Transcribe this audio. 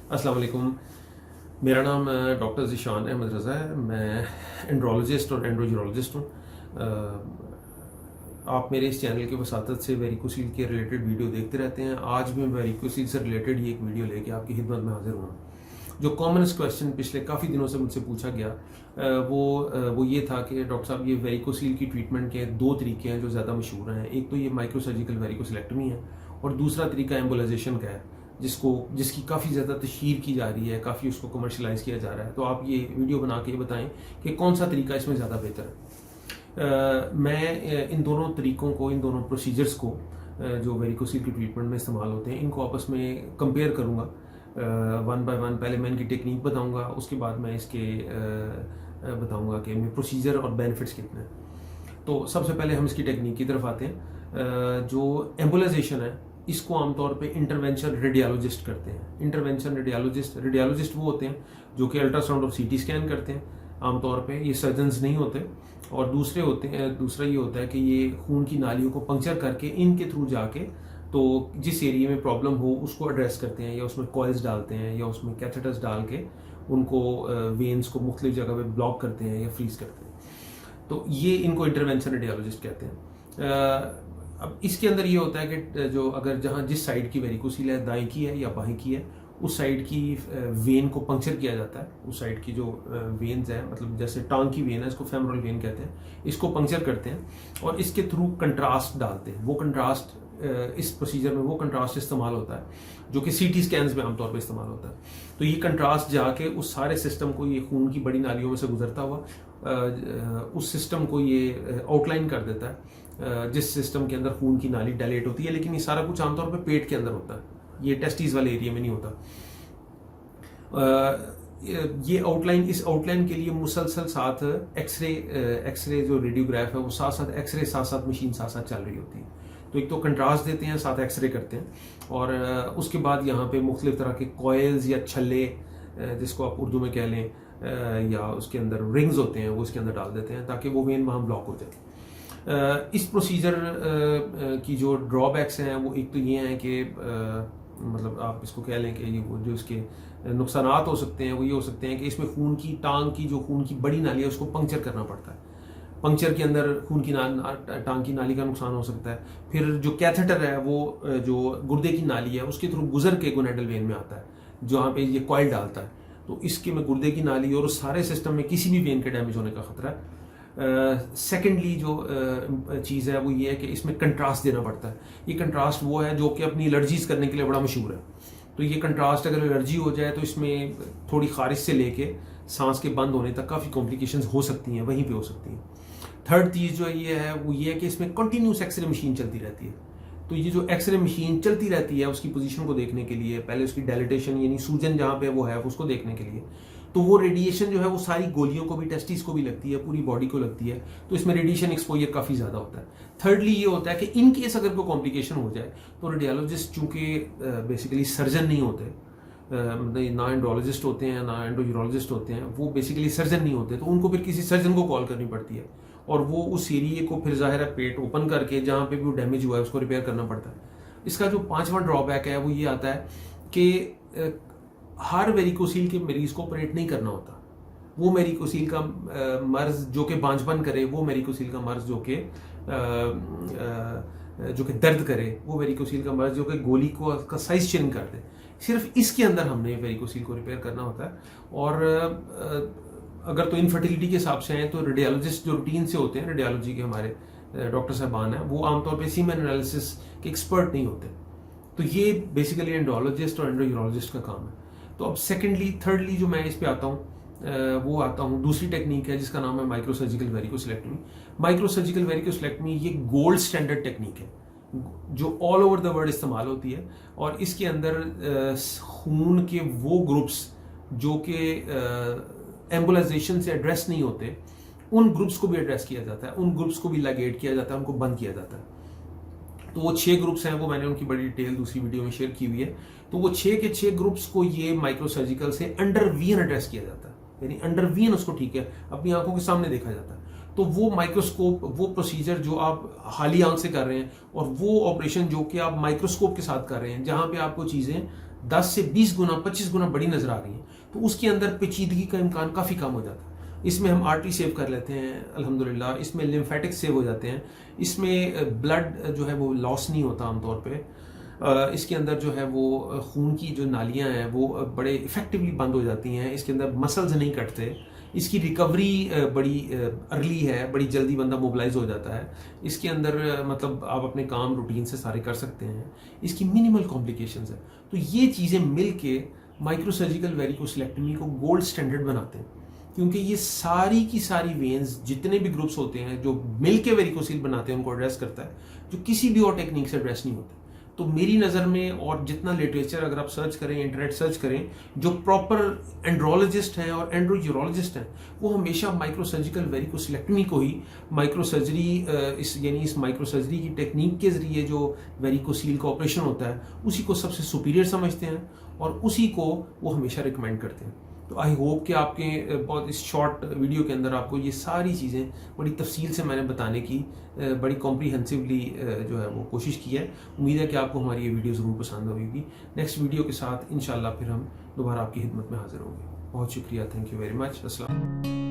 अस्सलाम वालेकुम। मेरा नाम डॉक्टर ज़ीशान अहमद रज़ा है। मैं एंड्रोलॉजिस्ट और एंड्रोजोलॉजिस्ट हूँ। आप मेरे इस चैनल की वसातत से वेरिकोसील के रिलेटेड वीडियो देखते रहते हैं। आज भी मैं वेरिकोसील से रिलेटेड ही एक वीडियो लेके आपकी खिदमत में हाजिर हुआ। जो कॉमनस्ट क्वेश्चन पिछले काफ़ी दिनों से मुझसे पूछा गया वो ये था कि डॉक्टर साहब, ये वेरिकोसील की ट्रीटमेंट के दो तरीके हैं जो ज़्यादा मशहूर हैं। एक तो ये माइक्रोसर्जिकल वेरिकोसिलेक्टमी है और दूसरा तरीका एम्बोलाइजेशन का है, जिसकी काफ़ी ज़्यादा तशहीर की जा रही है, काफ़ी उसको कमर्शलाइज किया जा रहा है। तो आप ये वीडियो बना के बताएं कि कौन सा तरीका इसमें ज़्यादा बेहतर है। मैं इन दोनों तरीक़ों को, इन दोनों प्रोसीजर्स को जो वेरिकोसील की ट्रीटमेंट में इस्तेमाल होते हैं, इनको आपस में कंपेयर करूँगा वन बाय वन। पहले मैं इनकी टेक्निक बताऊँगा, उसके बाद मैं इसके बताऊँगा कि इनमें प्रोसीजर और बेनिफिट्स कितने हैं। तो सबसे पहले हम इसकी टेक्निक की तरफ आते हैं। जो एम्बोलाइजेशन है, इसको आमतौर पे इंटरवेंशन रेडियोलॉजिस्ट करते हैं। इंटरवेंशन रेडियोलॉजिस्ट वो होते हैं जो कि अल्ट्रासाउंड और सीटी स्कैन करते हैं। आमतौर पे ये सर्जन्स नहीं होते। और दूसरा ये होता है कि ये खून की नालियों को पंक्चर करके इनके थ्रू जाके तो जिस एरिया में प्रॉब्लम हो उसको एड्रेस करते हैं, या उसमें कॉइल्स डालते हैं, या उसमें कैथेटर्स डाल के उनको वेन्स को मुख्तलिफ जगह पे ब्लॉक करते हैं या फ्रीज करते हैं। तो ये इनको इंटरवेंशन रेडियोलॉजिस्ट कहते हैं। अब इसके अंदर ये होता है कि जो अगर जहाँ जिस साइड की वेरिकोसील है, दाएं की है या बाएं की है, उस साइड की वेन को पंक्चर किया जाता है। उस साइड की जो वेन्स है, मतलब जैसे टांग की वेन है, इसको फेमोरल वेन कहते हैं, इसको पंक्चर करते हैं और इसके थ्रू कंट्रास्ट डालते हैं। वो कंट्रास्ट इस प्रोसीजर में वो कंट्रास्ट इस्तेमाल होता है जो कि सीटी स्कैन्स में आमतौर पर इस्तेमाल होता है। तो ये कंट्रास्ट जाके उस सारे सिस्टम को, ये खून की बड़ी नालियों में से गुजरता हुआ उस सिस्टम को ये आउटलाइन कर देता है, जिस सिस्टम के अंदर खून की नाली डायलेट होती है। लेकिन ये सारा कुछ आमतौर पे पेट के अंदर होता है, ये टेस्टिस वाले एरिया में नहीं होता। ये इस आउटलाइन के लिए मुसलसल साथ एक्सरे जो रेडियोग्राफ है वो साथ साथ एक्सरे साथ मशीन साथ साथ चल रही होती है। तो एक तो कंट्रास्ट देते हैं, साथ एक्सरे करते हैं, और उसके बाद यहाँ पे मुख्तलिफ तरह के कॉयल्स या छल्ले, जिसको आप उर्दू में कह लें, या उसके अंदर रिंग्स होते हैं, वो इसके अंदर डाल देते हैं ताकि वो वेन वहाँ ब्लॉक हो जाए। इस प्रोसीजर की जो ड्रॉबैक्स हैं वो एक तो ये हैं कि मतलब आप इसको कह लें कि ये वो जो इसके नुकसानात हो सकते हैं वो ये हो सकते हैं कि इसमें खून की टांग की जो खून की बड़ी नाली है उसको पंक्चर करना पड़ता है। पंक्चर के अंदर खून की टांग की नाली का नुकसान हो सकता है। फिर जो कैथेटर है वो जो गुर्दे की नाली है उसके थ्रू गुजर के गोनेडल वेन में आता है, जहाँ पे ये कॉइल डालता है। तो इसके में गुर्दे की नाली और उस सारे सिस्टम में किसी भी वेन के डैमेज होने का खतरा है। सेकेंडली जो चीज़ है वो ये है कि इसमें कंट्रास्ट देना पड़ता है। ये कंट्रास्ट वो है जो कि अपनी एलर्जीज करने के लिए बड़ा मशहूर है। तो ये कंट्रास्ट अगर एलर्जी हो जाए तो इसमें थोड़ी खारिश से लेके सांस के बंद होने तक काफ़ी कॉम्प्लिकेशंस हो सकती हैं, वहीं पे हो सकती हैं। थर्ड चीज़ जो ये है वो ये है कि इसमें कंटिन्यूस एक्सरे मशीन चलती रहती है। तो ये जो एक्सरे मशीन चलती रहती है उसकी पोजीशन को देखने के लिए, पहले उसकी डायलिटेशन यानी सूजन जहाँ पे वो है उसको देखने के लिए, तो वो रेडिएशन जो है वो सारी गोलियों को भी, टेस्टिस को भी लगती है, पूरी बॉडी को लगती है। तो इसमें रेडिएशन एक्सपोजर काफ़ी ज़्यादा होता है। थर्डली ये होता है कि इन केस अगर कोई कॉम्प्लिकेशन हो जाए तो रेडियोलॉजिस्ट चूँकि बेसिकली सर्जन नहीं होते, ना एंड्रोलॉजिस्ट होते हैं ना एंड्रोयूरोलॉजिस्ट होते हैं, वो बेसिकली सर्जन नहीं होते, तो उनको फिर किसी सर्जन को कॉल करनी पड़ती है और वो उस एरिए को फिर जाहिर है पेट ओपन करके जहाँ पे भी वो डैमेज हुआ है उसको रिपेयर करना पड़ता है। इसका जो पांचवा ड्रॉबैक है वो ये आता है कि हर वेरिकोसील के मरीज को ऑपरेट नहीं करना होता। वो वेरिकोसील का मर्ज जो कि बांझपन करे, वो वेरिकोसील का मर्ज जो कि दर्द करे, वो वेरिकोसील का मर्ज जो कि गोली को का साइज चेंज कर दे, सिर्फ इसके अंदर हमने वेरिकोसील को रिपेयर करना होता है। और अगर तो इनफर्टिलिटी के हिसाब से हैं तो रेडियोलॉजिस्ट जो रूटीन से होते हैं, रेडियोलॉजी के हमारे डॉक्टर साहबान हैं, वो आमतौर पे सीमेन एनालिसिस के एक्सपर्ट नहीं होते। तो ये बेसिकली एंड्रोलॉजिस्ट और एंड्रोयूरोलॉजिस्ट का काम है। तो अब थर्डली जो मैं इस पे आता हूँ वो आता हूँ दूसरी टेक्निक है जिसका नाम है माइक्रोसर्जिकल वेरिकोसिलेक्टमी। माइक्रोसर्जिकल वेरिकोसिलेक्टमी ये गोल्ड स्टैंडर्ड टेक्निक है जो ऑल ओवर द वर्ल्ड इस्तेमाल होती है, और इसके अंदर खून के वो ग्रुप्स जो कि एम्बोलाइजेशन से एड्रेस नहीं होते, उन ग्रुप्स को भी एड्रेस किया जाता है, उन ग्रुप्स को भी लाइगेट किया जाता है, उनको बंद किया जाता है। तो वो 6 ग्रुप्स हैं, वो मैंने उनकी बड़ी डिटेल दूसरी वीडियो में शेयर की हुई है। तो वो 6 के 6 ग्रुप्स को ये माइक्रोसर्जिकल से अंडर वीन एड्रेस किया जाता है, यानी अंडर वीन उसको, ठीक है, अपनी आंखों के सामने देखा जाता है। तो वो माइक्रोस्कोप, वो प्रोसीजर जो आप हाली आंख से कर रहे हैं, और वो ऑपरेशन जो कि आप माइक्रोस्कोप के साथ कर रहे हैं, जहां पे आपको चीजें 10 से 20 गुना 25 गुना बड़ी नज़र आ रही है, तो उसके अंदर पेचीदगी का इम्कान काफ़ी कम हो जाता है। इसमें हम आर्टरी सेव कर लेते हैं अल्हम्दुलिल्लाह, इसमें लिम्फेटिक्स सेव हो जाते हैं, इसमें ब्लड जो है वो लॉस नहीं होता आमतौर पे, इसके अंदर जो है वो खून की जो नालियाँ हैं वो बड़े इफ़ेक्टिवली बंद हो जाती हैं, इसके अंदर मसल्स नहीं कटते, इसकी रिकवरी बड़ी अर्ली है, बड़ी जल्दी बंदा मोबिलाइज हो जाता है, इसके अंदर मतलब आप अपने काम रूटीन से सारे कर सकते हैं, इसकी मिनिमल कॉम्प्लिकेशंस है। तो ये चीज़ें मिल के माइक्रोसर्जिकल वेरिकोसिलेक्टमी को गोल्ड स्टैंडर्ड बनाते हैं, क्योंकि ये सारी की सारी वेन्स जितने भी ग्रुप्स होते हैं जो मिल के वेरिकोसिल बनाते हैं उनको एड्रेस करता है, जो किसी भी और टेक्निक से एड्रेस नहीं होते। तो मेरी नज़र में, और जितना लिटरेचर अगर आप सर्च करें, इंटरनेट सर्च करें, जो प्रॉपर एंड्रोलॉजिस्ट हैं और एंड्रोयूरोलॉजिस्ट हैं वो हमेशा माइक्रोसर्जिकल वेरिकोसिलेक्टमी को ही माइक्रोसर्जरी यानी इस माइक्रोसर्जरी की टेक्निक के ज़रिए जो वेरिकोसील का ऑपरेशन होता है उसी को सबसे सुपीरियर समझते हैं और उसी को वो हमेशा रिकमेंड करते हैं। तो आई होप कि आपके बहुत इस शॉर्ट वीडियो के अंदर आपको ये सारी चीज़ें बड़ी तफसील से मैंने बताने की बड़ी कॉम्प्रीहेंसिवली जो है वो कोशिश की है। उम्मीद है कि आपको हमारी ये वीडियो ज़रूर पसंद होगी। नेक्स्ट वीडियो के साथ इंशाल्लाह फिर हम दोबारा आपकी खिदमत में हाजिर होंगे। बहुत शुक्रिया, थैंक यू वेरी मच। अस्सलाम।